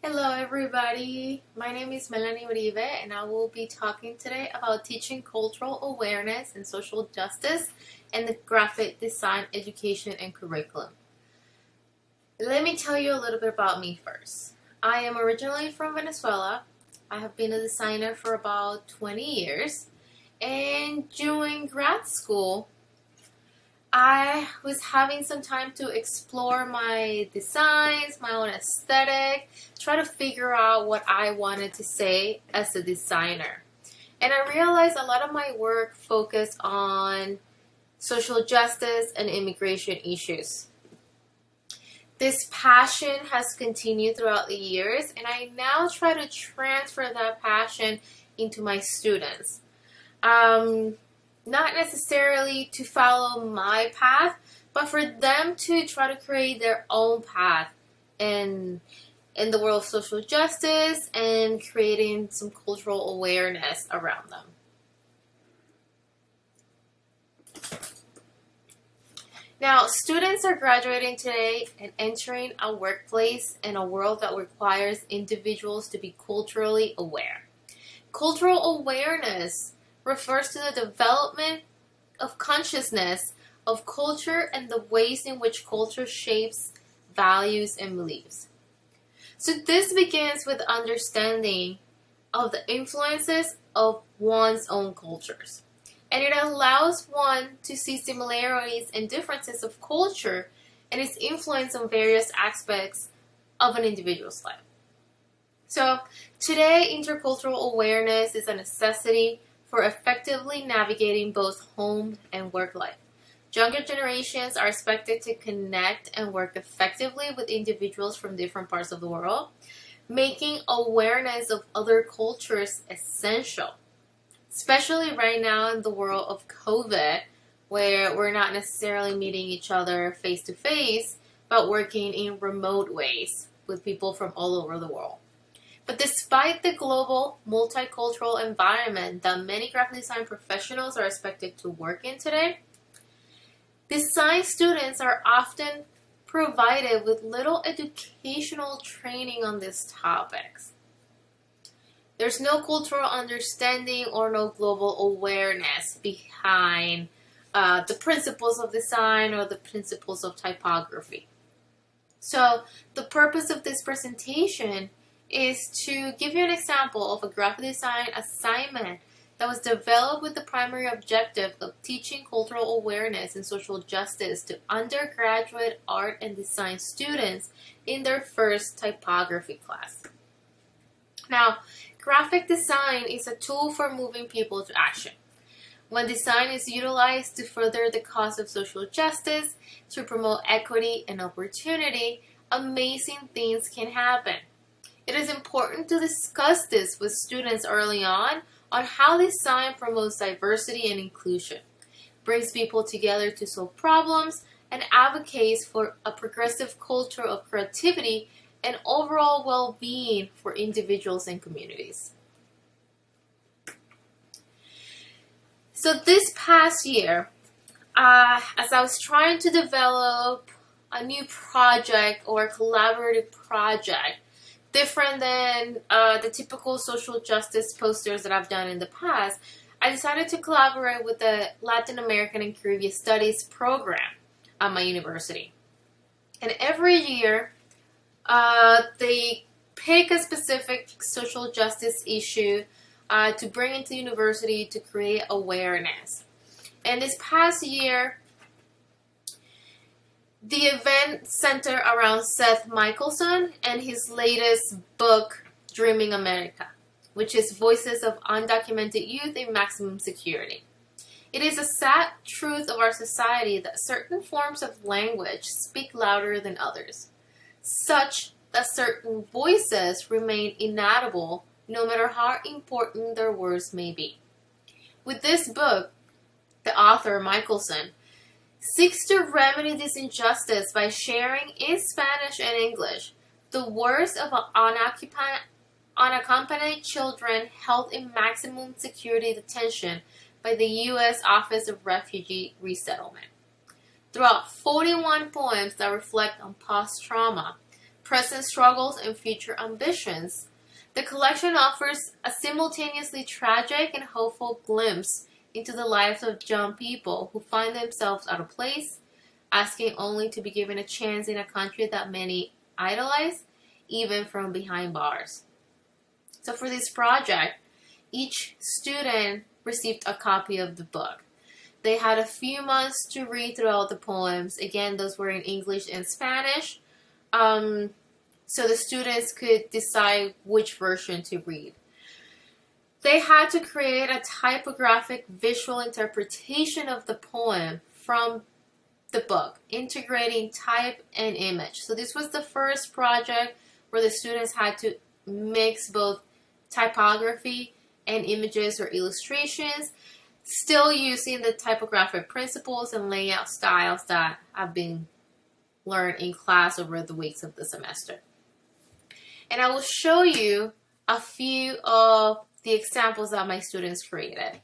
Hello everybody, my name is Melanie Uribe and I will be talking today about teaching cultural awareness and social justice and the graphic design education and curriculum. Let me tell you a little bit about me first. I am originally from Venezuela. I have been a designer for about 20 years, and during grad school I was having some time to explore my designs, my own aesthetic, try to figure out what I wanted to say as a designer. And I realized a lot of my work focused on social justice and immigration issues. This passion has continued throughout the years, and I now try to transfer that passion into my students. Not necessarily to follow my path, but for them to try to create their own path in the world of social justice and creating some cultural awareness around them. Now, students are graduating today and entering a workplace in a world that requires individuals to be culturally aware. Cultural awareness refers to the development of consciousness of culture and the ways in which culture shapes values and beliefs. So this begins with understanding of the influences of one's own cultures. And it allows one to see similarities and differences of culture and its influence on various aspects of an individual's life. So today, intercultural awareness is a necessity for effectively navigating both home and work life. Younger generations are expected to connect and work effectively with individuals from different parts of the world, making awareness of other cultures essential, especially right now in the world of COVID, where we're not necessarily meeting each other face to face, but working in remote ways with people from all over the world. But despite the global multicultural environment that many graphic design professionals are expected to work in today, design students are often provided with little educational training on these topics. There's no cultural understanding or no global awareness behind the principles of design or the principles of typography. So the purpose of this presentation is to give you an example of a graphic design assignment that was developed with the primary objective of teaching cultural awareness and social justice to undergraduate art and design students in their first typography class. Now, graphic design is a tool for moving people to action. When design is utilized to further the cause of social justice, to promote equity and opportunity, amazing things can happen. It is important to discuss this with students early on how design promotes diversity and inclusion, brings people together to solve problems, and advocates for a progressive culture of creativity and overall well-being for individuals and communities. So this past year, as I was trying to develop a new project or a collaborative project, different than the typical social justice posters that I've done in the past, I decided to collaborate with the Latin American and Caribbean Studies program at my university. And every year, they pick a specific social justice issue to bring into the university to create awareness. And this past year, the event centered around Seth Michelson and his latest book, Dreaming America, which is Voices of Undocumented Youth in Maximum Security. It is a sad truth of our society that certain forms of language speak louder than others, such that certain voices remain inaudible no matter how important their words may be. With this book, the author, Michelson, seeks to remedy this injustice by sharing in Spanish and English the words of unaccompanied children held in maximum security detention by the U.S. Office of Refugee Resettlement. Throughout 41 poems that reflect on post-trauma, present struggles, and future ambitions. The collection offers a simultaneously tragic and hopeful glimpse into the lives of young people who find themselves out of place, asking only to be given a chance in a country that many idolize, even from behind bars. So for this project, each student received a copy of the book. They had a few months to read through all the poems. Again, those were in English and Spanish. So the students could decide which version to read. They had to create a typographic visual interpretation of the poem from the book, integrating type and image. So this was the first project where the students had to mix both typography and images or illustrations, still using the typographic principles and layout styles that have been learned in class over the weeks of the semester. And I will show you a few of the examples that my students created.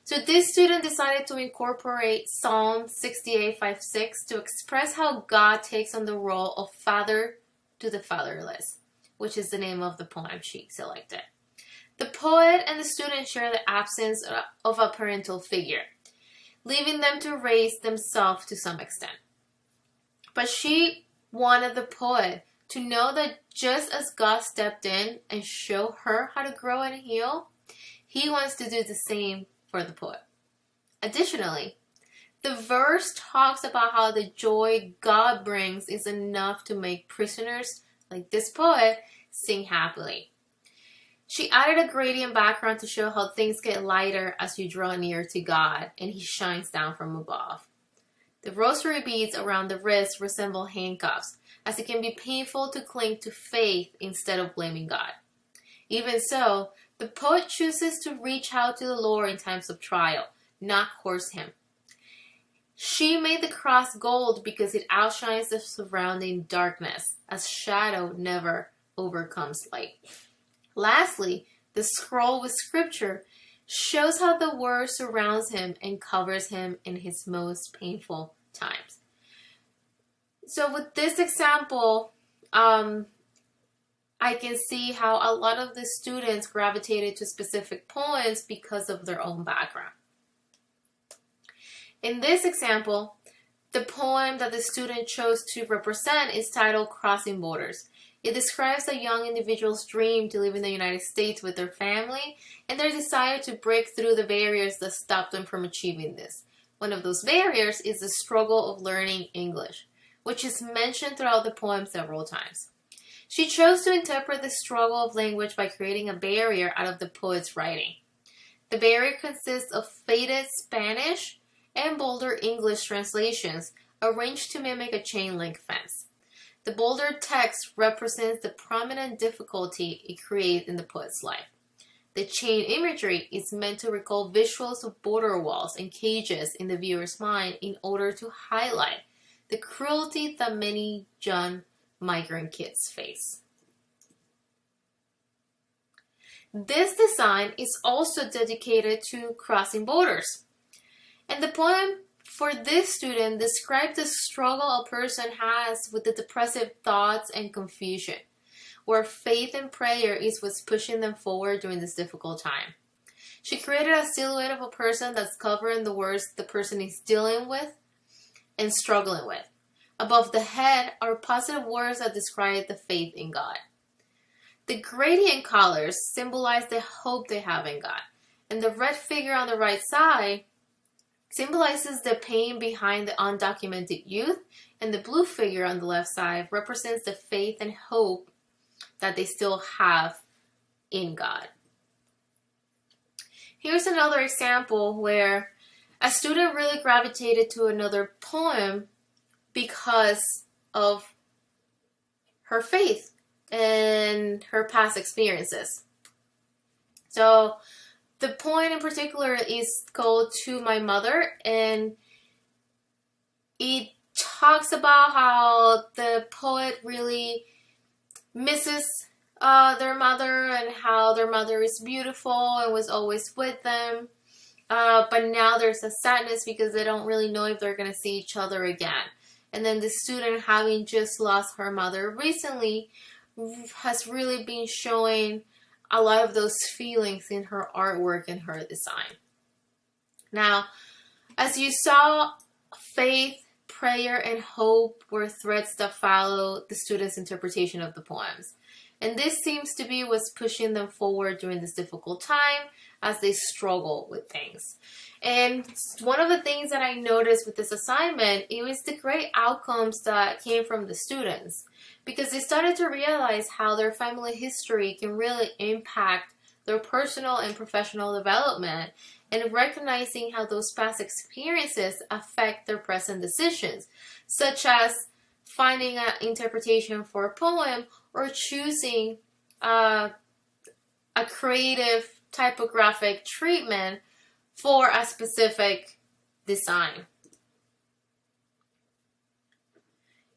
So this student decided to incorporate Psalm 68:5-6 to express how God takes on the role of father to the fatherless, which is the name of the poem she selected. The poet and the student share the absence of a parental figure, leaving them to raise themselves to some extent. But she wanted the poet to know that just as God stepped in and showed her how to grow and heal, he wants to do the same for the poet. Additionally, the verse talks about how the joy God brings is enough to make prisoners like this poet sing happily. She added a gradient background to show how things get lighter as you draw near to God and he shines down from above. The rosary beads around the wrist resemble handcuffs, as it can be painful to cling to faith instead of blaming God. Even so, the poet chooses to reach out to the Lord in times of trial, not coerce him. She made the cross gold because it outshines the surrounding darkness, as shadow never overcomes light. Lastly, the scroll with scripture shows how the word surrounds him and covers him in his most painful times. So with this example, I can see how a lot of the students gravitated to specific poems because of their own background. In this example, the poem that the student chose to represent is titled Crossing Borders. It describes a young individual's dream to live in the United States with their family and their desire to break through the barriers that stop them from achieving this. One of those barriers is the struggle of learning English, which is mentioned throughout the poem several times. She chose to interpret the struggle of language by creating a barrier out of the poet's writing. The barrier consists of faded Spanish and bolder English translations arranged to mimic a chain-link fence. The bolder text represents the prominent difficulty it creates in the poet's life. The chain imagery is meant to recall visuals of border walls and cages in the viewer's mind in order to highlight the cruelty that many young migrant kids face. This design is also dedicated to crossing borders. And the poem for this student describes the struggle a person has with the depressive thoughts and confusion, where faith and prayer is what's pushing them forward during this difficult time. She created a silhouette of a person that's covering the words the person is dealing with and struggling with. Above the head are positive words that describe the faith in God. The gradient colors symbolize the hope they have in God, and the red figure on the right side symbolizes the pain behind the undocumented youth, and the blue figure on the left side represents the faith and hope that they still have in God. Here's another example where a student really gravitated to another poem because of her faith and her past experiences. So the poem in particular is called To My Mother, and it talks about how the poet really misses their mother and how their mother is beautiful and was always with them. But now there's a sadness because they don't really know if they're going to see each other again. And then the student, having just lost her mother recently, has really been showing a lot of those feelings in her artwork and her design. Now, as you saw, faith, prayer, and hope were threads that follow the students' interpretation of the poems. And this seems to be what's pushing them forward during this difficult time as they struggle with things. And one of the things that I noticed with this assignment, it was the great outcomes that came from the students, because they started to realize how their family history can really impact their personal and professional development, and recognizing how those past experiences affect their present decisions, such as finding an interpretation for a poem or choosing a creative typographic treatment for a specific design.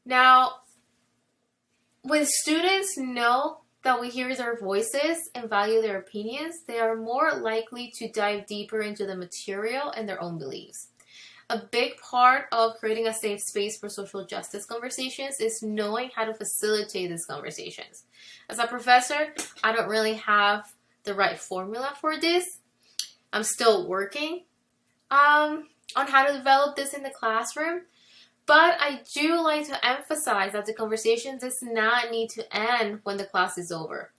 Now, when students know that we hear their voices and value their opinions, they are more likely to dive deeper into the material and their own beliefs. A big part of creating a safe space for social justice conversations is knowing how to facilitate these conversations. As a professor, I don't really have the right formula for this. I'm still working on how to develop this in the classroom. But I do like to emphasize that the conversation does not need to end when the class is over.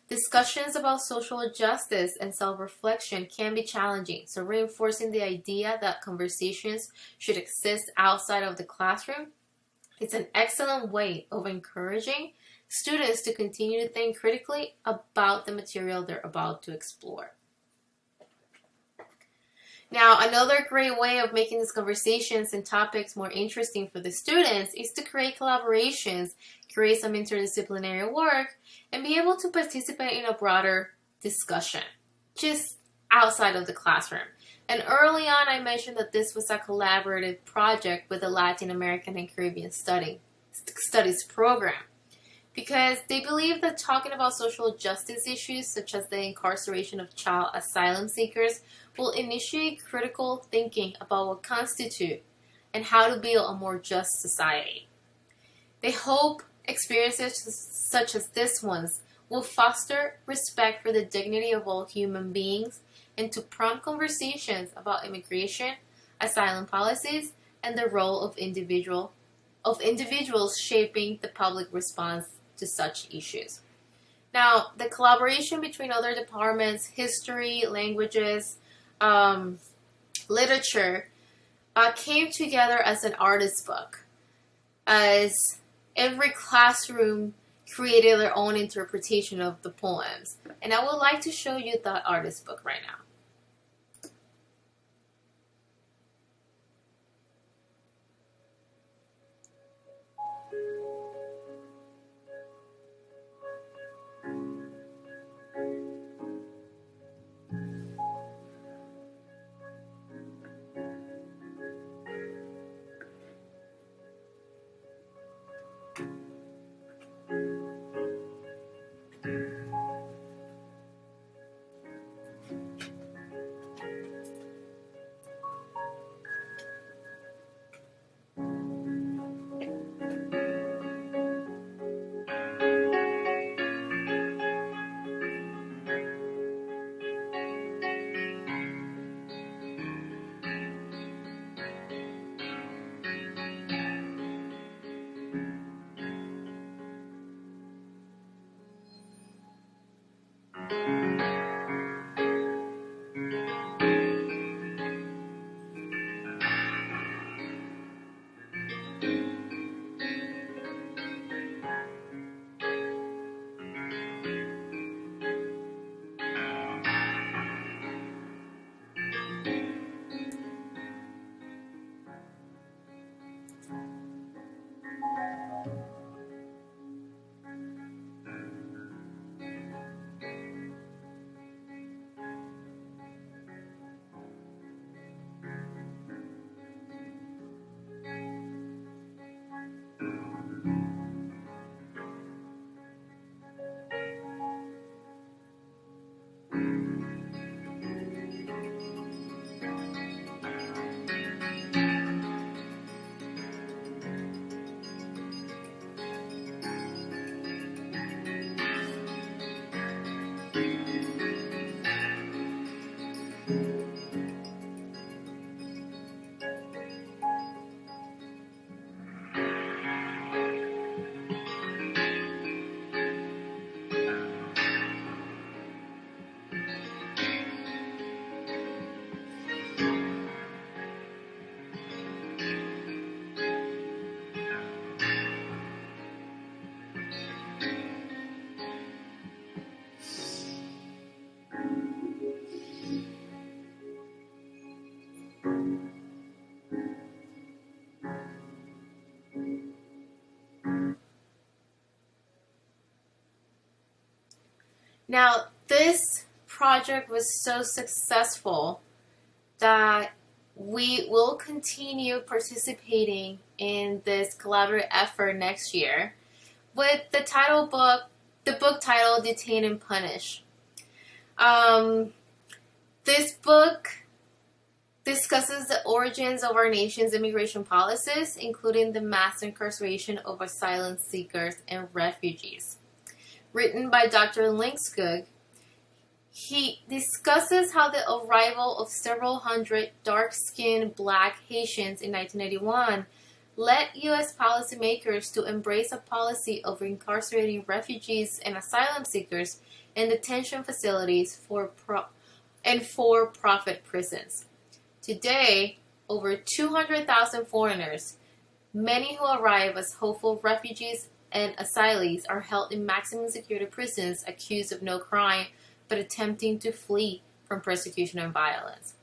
Discussions about social justice and self-reflection can be challenging, so reinforcing the idea that conversations should exist outside of the classroom is an excellent way of encouraging students to continue to think critically about the material they're about to explore. Now, another great way of making these conversations and topics more interesting for the students is to create collaborations, create some interdisciplinary work, and be able to participate in a broader discussion, just outside of the classroom. And early on, I mentioned that this was a collaborative project with the Latin American and Caribbean Studies program, because they believe that talking about social justice issues, such as the incarceration of child asylum seekers, will initiate critical thinking about what constitutes and how to build a more just society. They hope experiences such as this ones will foster respect for the dignity of all human beings and to prompt conversations about immigration, asylum policies, and the role of individuals shaping the public response to such issues. Now, the collaboration between other departments, history, languages, literature, came together as an artist book, as every classroom created their own interpretation of the poems. And I would like to show you that artist book right now. Now, this project was so successful that we will continue participating in this collaborative effort next year with the book title Detain and Punish. This book discusses the origins of our nation's immigration policies, including the mass incarceration of asylum seekers and refugees. Written by Dr. Linkskog, he discusses how the arrival of several hundred dark-skinned black Haitians in 1991 led U.S. policymakers to embrace a policy of incarcerating refugees and asylum seekers in detention facilities and for-profit prisons. Today, over 200,000 foreigners, many who arrive as hopeful refugees and asylees, are held in maximum security prisons accused of no crime but attempting to flee from persecution and violence.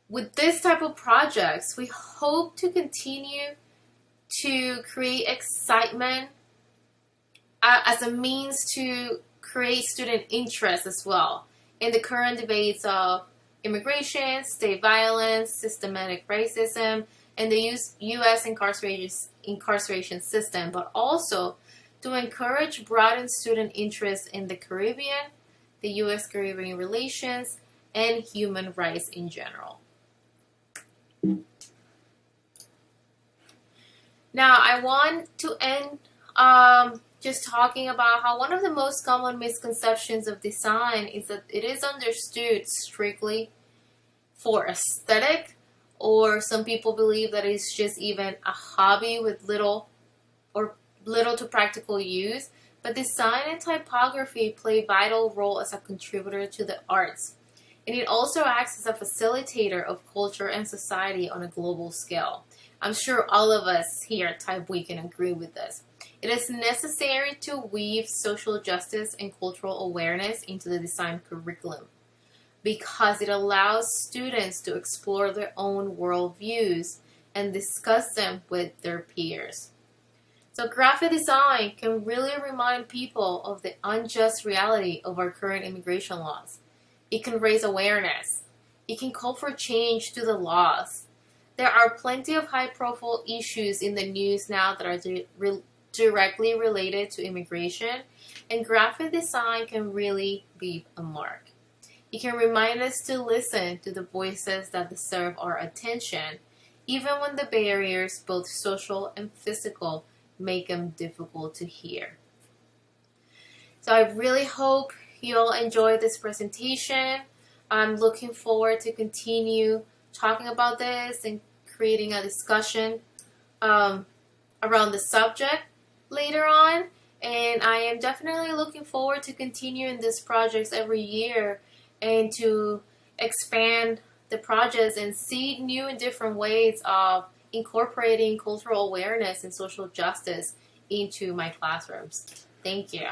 With this type of projects, we hope to continue to create excitement as a means to create student interest as well in the current debates of immigration, state violence, systematic racism, and the U.S. incarceration system, but also to encourage broadened student interest in the Caribbean, the U.S.-Caribbean relations, and human rights in general. Now, I want to end just talking about how one of the most common misconceptions of design is that it is understood strictly for aesthetic, or some people believe that it's just even a hobby with little to practical use. But design and typography play a vital role as a contributor to the arts, and it also acts as a facilitator of culture and society on a global scale. I'm sure all of us here at Type We can agree with this. It is necessary to weave social justice and cultural awareness into the design curriculum because it allows students to explore their own worldviews and discuss them with their peers. So graphic design can really remind people of the unjust reality of our current immigration laws. It can raise awareness. It can call for change to the laws. There are plenty of high-profile issues in the news now that are directly related to immigration, and graphic design can really leave a mark. It can remind us to listen to the voices that deserve our attention, even when the barriers, both social and physical, make them difficult to hear. So I really hope you'll enjoy this presentation. I'm looking forward to continue talking about this and creating a discussion around the subject later on. And I am definitely looking forward to continuing these projects every year and to expand the projects and see new and different ways of incorporating cultural awareness and social justice into my classrooms. Thank you.